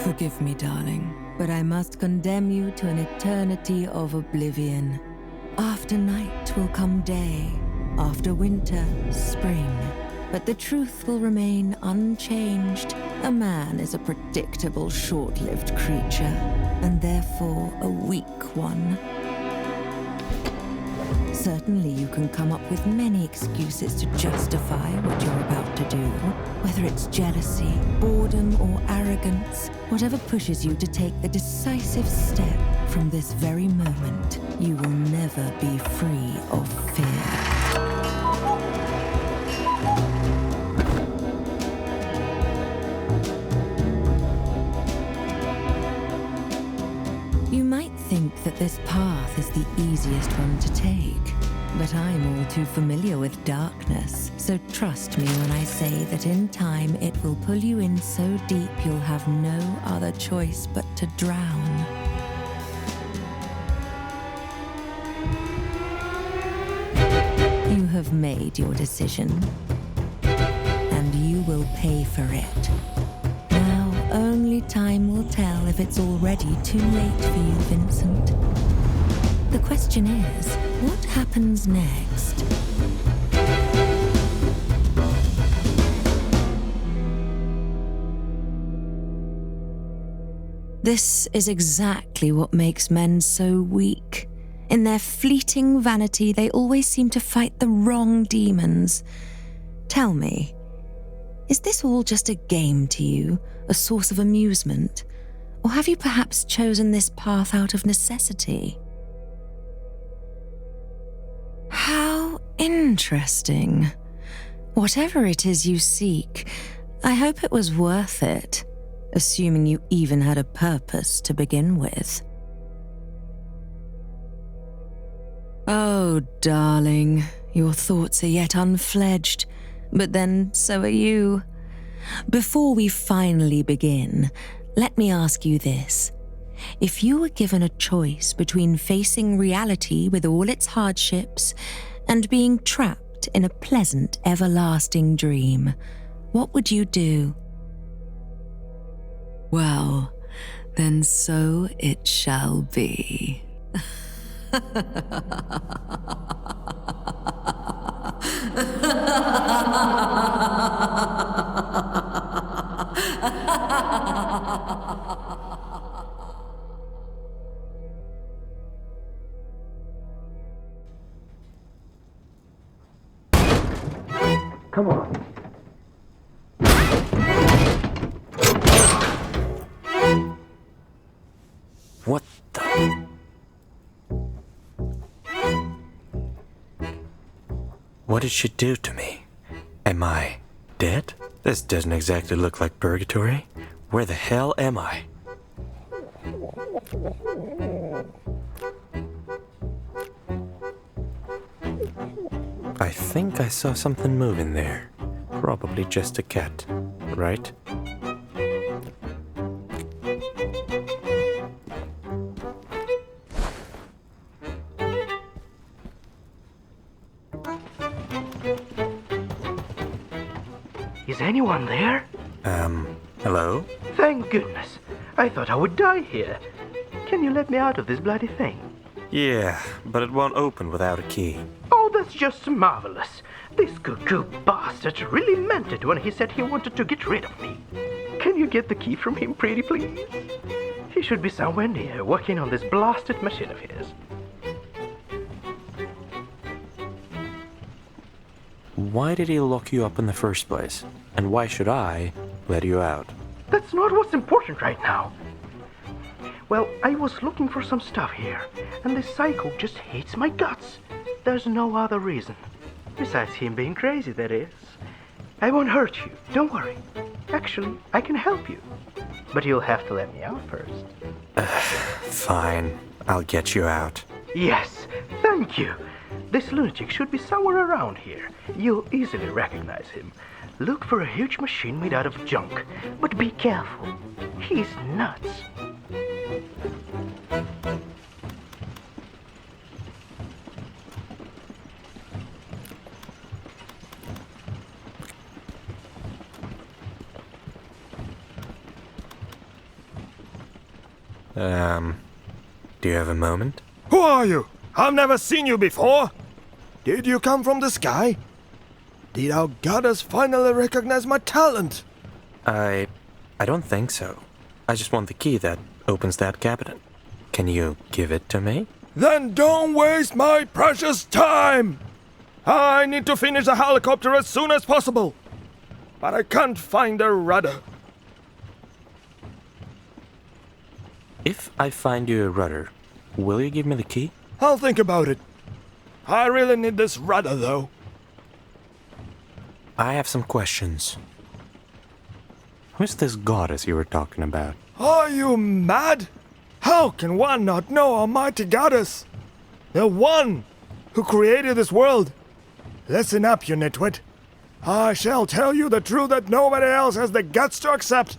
Forgive me, darling, but I must condemn you to an eternity of oblivion. After night will come day, after winter, spring. But the truth will remain unchanged. A man is a predictable, short-lived creature, and therefore a weak one. Certainly you can come up with many excuses to justify what you're about to do. Whether it's jealousy, boredom, or arrogance, whatever pushes you to take the decisive step, from this very moment, you will never be free of fear. You might think that this path is the easiest one to take, but I'm all too familiar with darkness, so trust me when I say that in time it will pull you in so deep you'll have no other choice but to drown. You have made your decision, and you will pay for it. Only time will tell if it's already too late for you, Vincent. The question is, what happens next? This is exactly what makes men so weak. In their fleeting vanity, they always seem to fight the wrong demons. Tell me, is this all just a game to you, a source of amusement? Or have you perhaps chosen this path out of necessity? How interesting. Whatever it is you seek, I hope it was worth it, assuming you even had a purpose to begin with. Oh, darling, your thoughts are yet unfledged. But then so are you. Before we finally begin, let me ask you this. If you were given a choice between facing reality with all its hardships and being trapped in a pleasant, everlasting dream, what would you do? Well, then so it shall be. Come on. What the? What did she do to me? Am I dead? This doesn't exactly look like purgatory. Where the hell am I? I think I saw something moving there. Probably just a cat, right? Is anyone there? Hello? Thank goodness. I thought I would die here. Can you let me out of this bloody thing? Yeah, but it won't open without a key. Oh, that's just marvelous. This cuckoo bastard really meant it when he said he wanted to get rid of me. Can you get the key from him, pretty please? He should be somewhere near, working on this blasted machine of his. Why did he lock you up in the first place? And why should I let you out? That's not what's important right now. Well, I was looking for some stuff here, and this psycho just hates my guts. There's no other reason. Besides him being crazy, that is. I won't hurt you, don't worry. Actually, I can help you. But you'll have to let me out first. Fine, I'll get you out. Yes, thank you. This lunatic should be somewhere around here. You'll easily recognize him. Look for a huge machine made out of junk, but be careful. He's nuts. Do you have a moment? Who are you? I've never seen you before. Did you come from the sky? Did our goddess finally recognize my talent? I don't think so. I just want the key that opens that cabinet. Can you give it to me? Then don't waste my precious time! I need to finish the helicopter as soon as possible. But I can't find a rudder. If I find you a rudder, will you give me the key? I'll think about it. I really need this rudder, though. I have some questions. Who's this goddess you were talking about? Are you mad? How can one not know Almighty Goddess? The one who created this world. Listen up, you nitwit. I shall tell you the truth that nobody else has the guts to accept.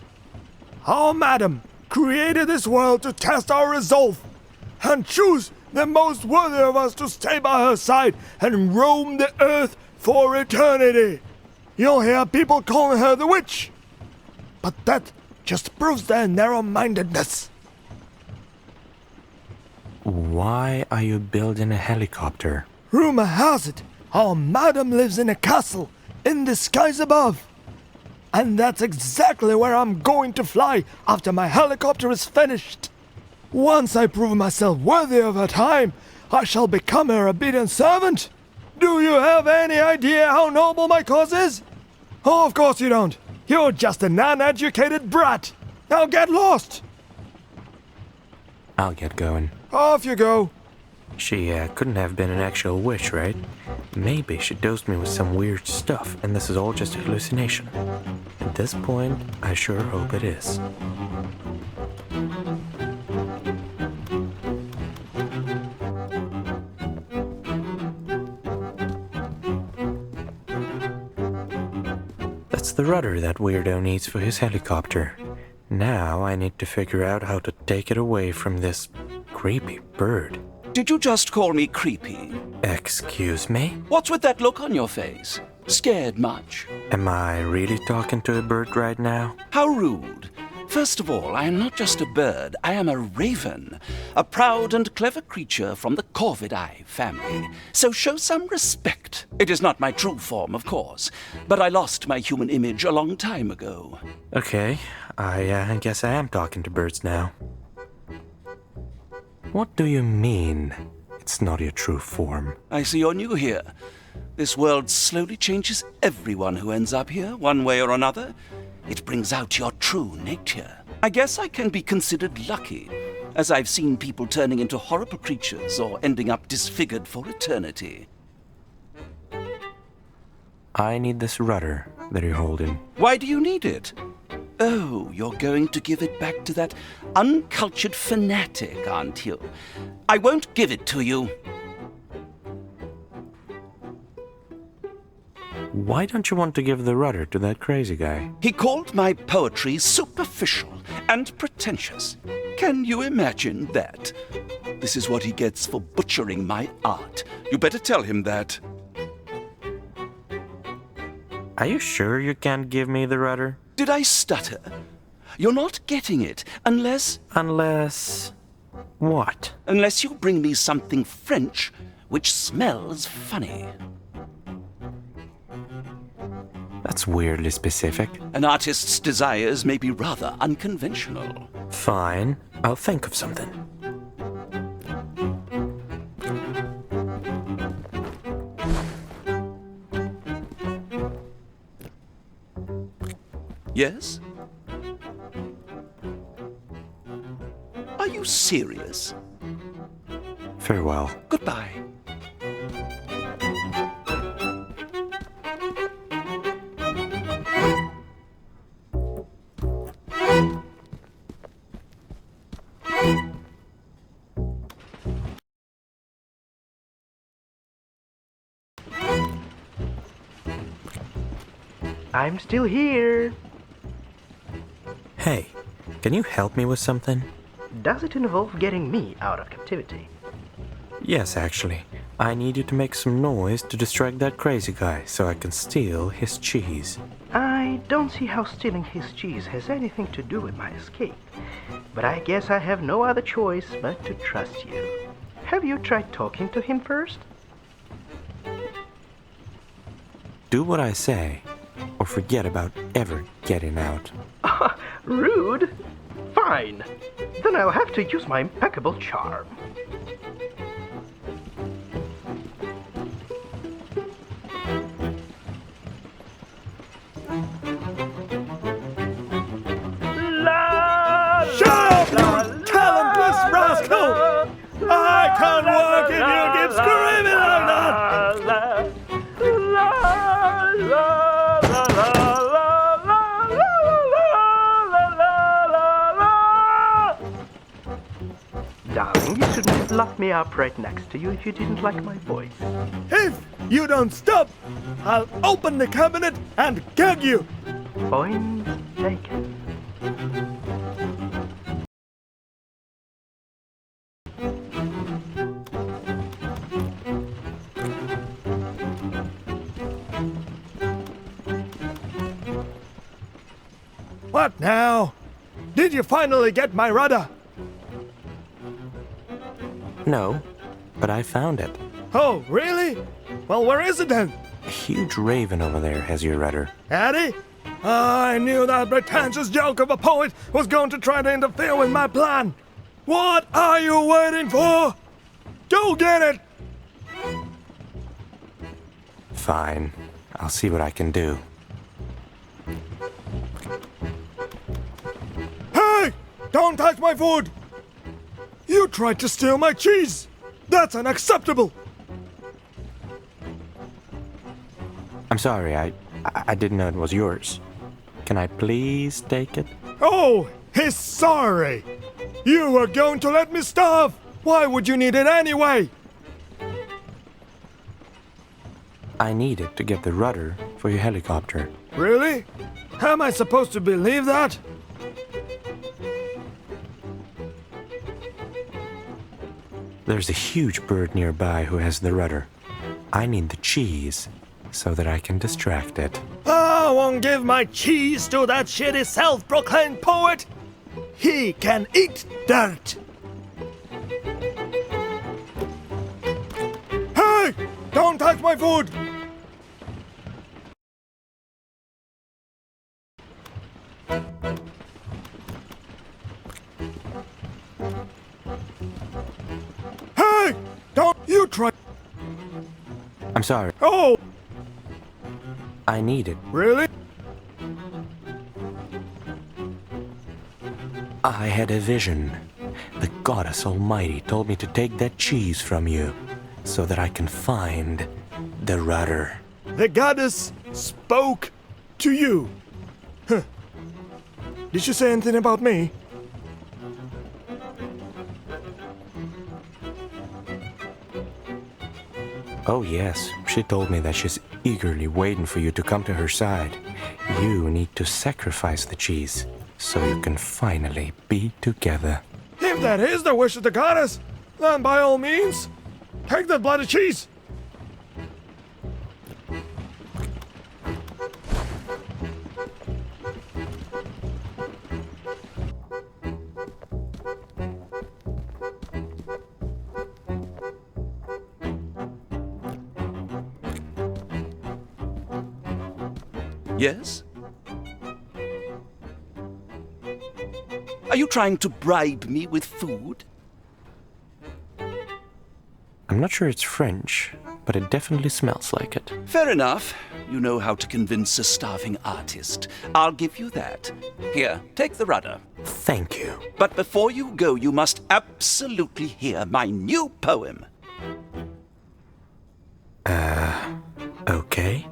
Our madam created this world to test our resolve and choose the most worthy of us to stay by her side and roam the earth for eternity. You'll hear people calling her the witch, but that just proves their narrow-mindedness. Why are you building a helicopter? Rumor has it, our madam lives in a castle in the skies above. And that's exactly where I'm going to fly after my helicopter is finished. Once I prove myself worthy of her time, I shall become her obedient servant. Do you have any idea how noble my cause is? Oh, of course you don't. You're just an uneducated brat. Now get lost. I'll get going. Off you go. She couldn't have been an actual witch, right? Maybe she dosed me with some weird stuff, and this is all just a hallucination. At this point, I sure hope it is. That's the rudder that weirdo needs for his helicopter. Now I need to figure out how to take it away from this creepy bird. Did you just call me creepy? Excuse me? What's with that look on your face? Scared much? Am I really talking to a bird right now? How rude. First of all, I am not just a bird, I am a raven, a proud and clever creature from the Corvidae family. So show some respect. It is not my true form, of course, but I lost my human image a long time ago. Okay, I guess I am talking to birds now. What do you mean, it's not your true form? I see you're new here. This world slowly changes everyone who ends up here, one way or another. It brings out your true nature. I guess I can be considered lucky, as I've seen people turning into horrible creatures or ending up disfigured for eternity. I need this rudder that you're holding. Why do you need it? Oh, you're going to give it back to that uncultured fanatic, aren't you? I won't give it to you. Why don't you want to give the rudder to that crazy guy? He called my poetry superficial and pretentious. Can you imagine that? This is what he gets for butchering my art. You better tell him that. Are you sure you can't give me the rudder? Did I stutter? You're not getting it unless... Unless... what? Unless you bring me something French which smells funny. That's weirdly specific. An artist's desires may be rather unconventional. Fine, I'll think of something. Yes? Are you serious? Farewell. Goodbye. I'm still here. Hey, can you help me with something? Does it involve getting me out of captivity? Yes, actually. I need you to make some noise to distract that crazy guy so I can steal his cheese. I I don't see how stealing his cheese has anything to do with my escape. But I guess I have no other choice but to trust you. Have you tried talking to him first? Do what I say, or forget about ever getting out. Rude? Fine. Then I'll have to use my impeccable charm. Shut up, you talentless rascal! I can't work if you keep screaming like that! Darling, you shouldn't have locked me up right next to you if you didn't like my voice. If you don't stop, I'll open the cabinet and gag you! Point taken. What now? Did you finally get my rudder? No, but I found it. Oh, really? Well, where is it then? A huge raven over there has your rudder. Eddie? I knew that pretentious joke of a poet was going to try to interfere with my plan. What are you waiting for? Go get it! Fine. I'll see what I can do. Hey! Don't touch my food! You tried to steal my cheese! That's unacceptable! I'm sorry, I didn't know it was yours. Can I please take it? Oh, he's sorry! You were going to let me starve! Why would you need it anyway? I need it to get the rudder for your helicopter. Really? Am I supposed to believe that? There's a huge bird nearby who has the rudder. I need the cheese so that I can distract it. I won't give my cheese to that shitty self-proclaimed poet! He can eat dirt! Hey! Don't touch my food! Hey! Don't you try... I'm sorry. Oh! I need it. Really? I had a vision. The goddess almighty told me to take that cheese from you so that I can find the rudder. The goddess spoke to you. Huh. Did she say anything about me? Oh yes, she told me that she's eagerly waiting for you to come to her side. You need to sacrifice the cheese so you can finally be together. If that is the wish of the goddess, then by all means, take that bloody cheese. Yes? Are you trying to bribe me with food? I'm not sure it's French, but it definitely smells like it. Fair enough. You know how to convince a starving artist. I'll give you that. Here, take the rudder. Thank you. But before you go, you must absolutely hear my new poem. Okay.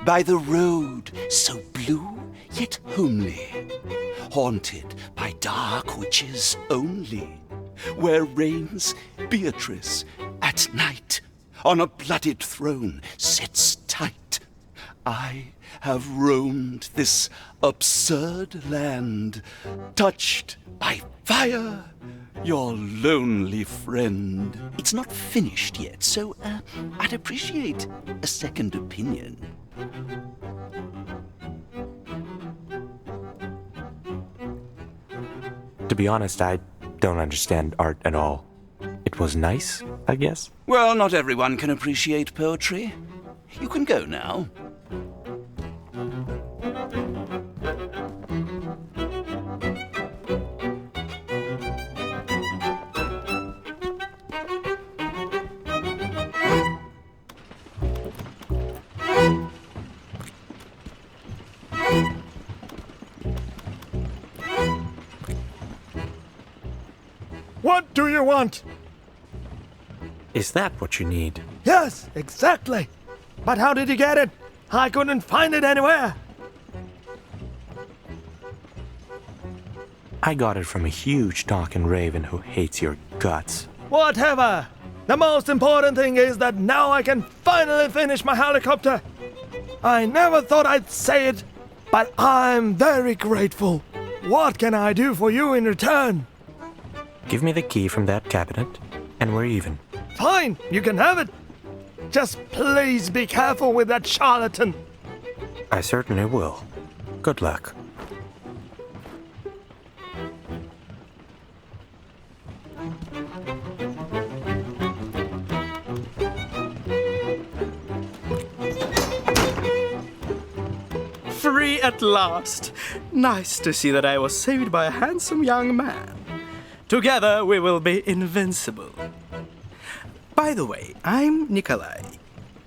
By the road so blue yet homely, haunted by dark witches only, where reigns Beatrice at night, on a blooded throne sits tight. I have roamed this absurd land, touched by fire, your lonely friend. It's not finished yet, so I'd appreciate a second opinion. To be honest, I don't understand art at all. It was nice, I guess. Well, not everyone can appreciate poetry. You can go now. What do you want? Is that what you need? Yes, exactly. But how did you get it? I couldn't find it anywhere. I got it from a huge talking raven who hates your guts. Whatever. The most important thing is that now I can finally finish my helicopter. I never thought I'd say it, but I'm very grateful. What can I do for you in return? Give me the key from that cabinet, and we're even. Fine, you can have it. Just please be careful with that charlatan. I certainly will. Good luck. Free at last! Nice to see that I was saved by a handsome young man. Together we will be invincible. By the way, I'm Nikolai,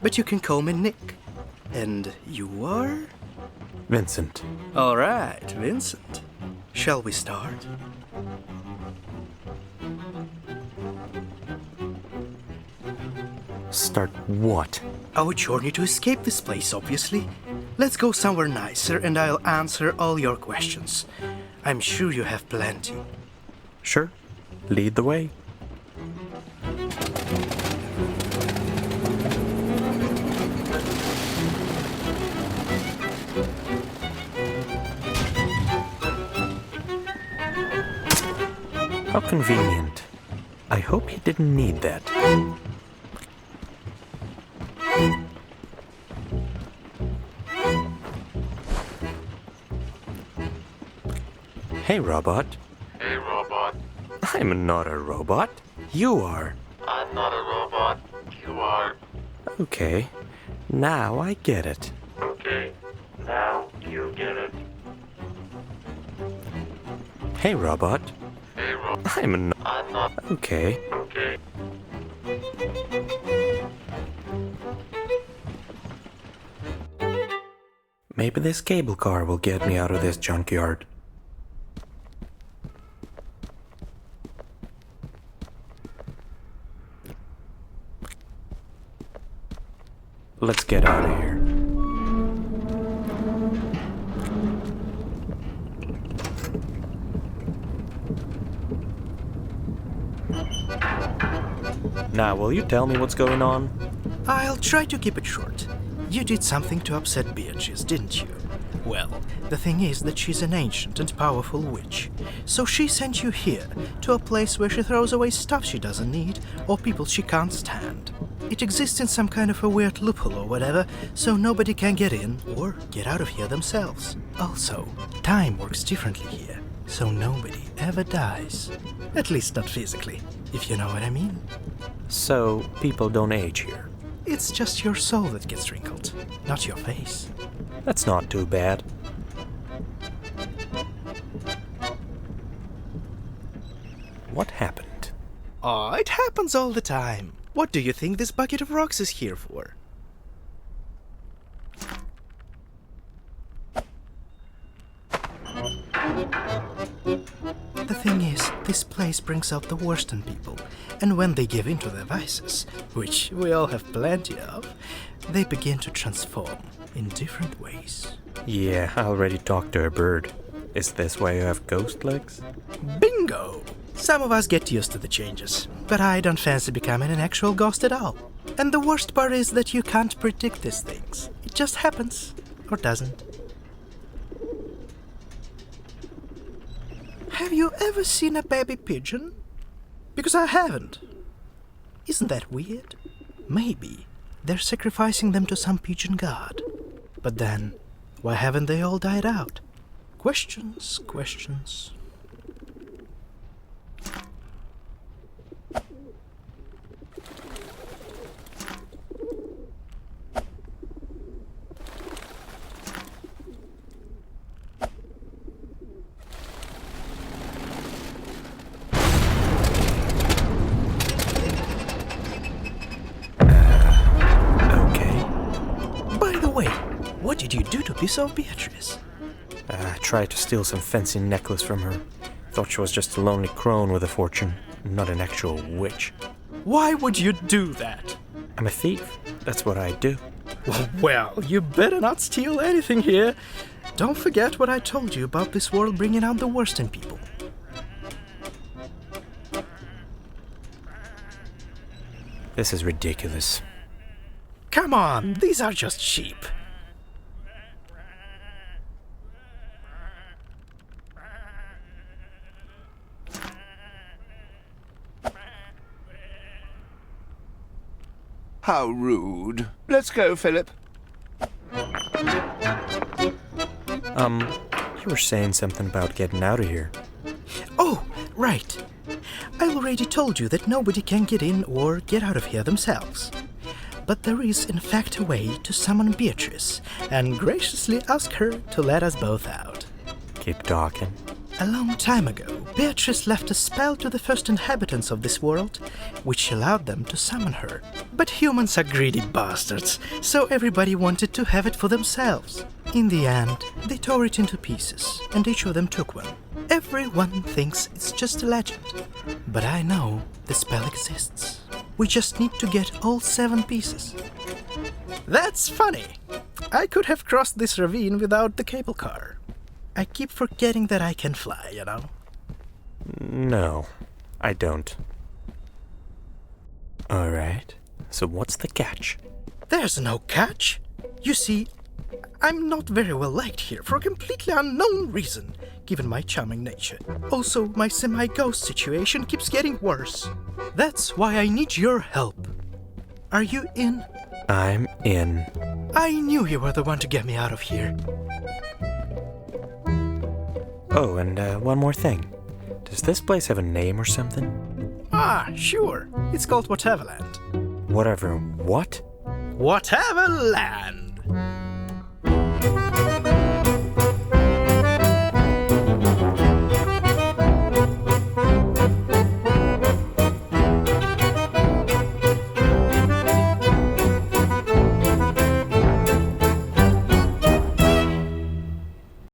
but you can call me Nick. And you are? Vincent. All right, Vincent. Shall we start? Start what? Our journey to escape this place, obviously. Let's go somewhere nicer and I'll answer all your questions. I'm sure you have plenty. Sure. Lead the way. How convenient. I hope you didn't need that. Hey, robot. Hey, robot. I'm not a robot. You are. I'm not a robot. You are. Okay. Now I get it. Okay. Now you get it. Hey, robot. Hey, robot. I'm not. I'm not. Okay. Okay. Maybe this cable car will get me out of this junkyard. Let's get out of here. Now, will you tell me what's going on? I'll try to keep it short. You did something to upset Beatrice, didn't you? Well, the thing is that she's an ancient and powerful witch. So she sent you here, to a place where she throws away stuff she doesn't need, or people she can't stand. It exists in some kind of a weird loophole or whatever, so nobody can get in or get out of here themselves. Also, time works differently here, so nobody ever dies. At least not physically, if you know what I mean. So, people don't age here. It's just your soul that gets wrinkled, not your face. That's not too bad. What happened? Oh, it happens all the time. What do you think this bucket of rocks is here for? The thing is, this place brings out the worst in people, and when they give in to their vices, which we all have plenty of, they begin to transform in different ways. Yeah, I already talked to a bird. Is this why you have ghost legs? Bingo! Some of us get used to the changes, but I don't fancy becoming an actual ghost at all. And the worst part is that you can't predict these things. It just happens, or doesn't. Have you ever seen a baby pigeon? Because I haven't. Isn't that weird? Maybe they're sacrificing them to some pigeon god. But then, why haven't they all died out? Questions, questions. you saw Beatrice? I tried to steal some fancy necklace from her. Thought she was just a lonely crone with a fortune, not an actual witch. Why would you do that? I'm a thief. That's what I do. Well, you better not steal anything here. Don't forget what I told you about this world bringing out the worst in people. This is ridiculous. Come on, these are just sheep. How rude. Let's go, Philip. You were saying something about getting out of here. Oh, right. I already told you that nobody can get in or get out of here themselves. But there is in fact a way to summon Beatrice and graciously ask her to let us both out. Keep talking. A long time ago, Beatrice left a spell to the first inhabitants of this world, which allowed them to summon her. But humans are greedy bastards, so everybody wanted to have it for themselves. In the end, they tore it into pieces, and each of them took one. Everyone thinks it's just a legend, but I know the spell exists. We just need to get all 7 pieces. That's funny! I could have crossed this ravine without the cable car. I keep forgetting that I can fly, you know? No, I don't. Alright, so what's the catch? There's no catch. You see, I'm not very well liked here for a completely unknown reason, given my charming nature. Also, my semi-ghost situation keeps getting worse. That's why I need your help. Are you in? I'm in. I knew you were the one to get me out of here. Oh, and one more thing. Does this place have a name or something? Ah, sure. It's called Whateverland. Whatever what? Whateverland!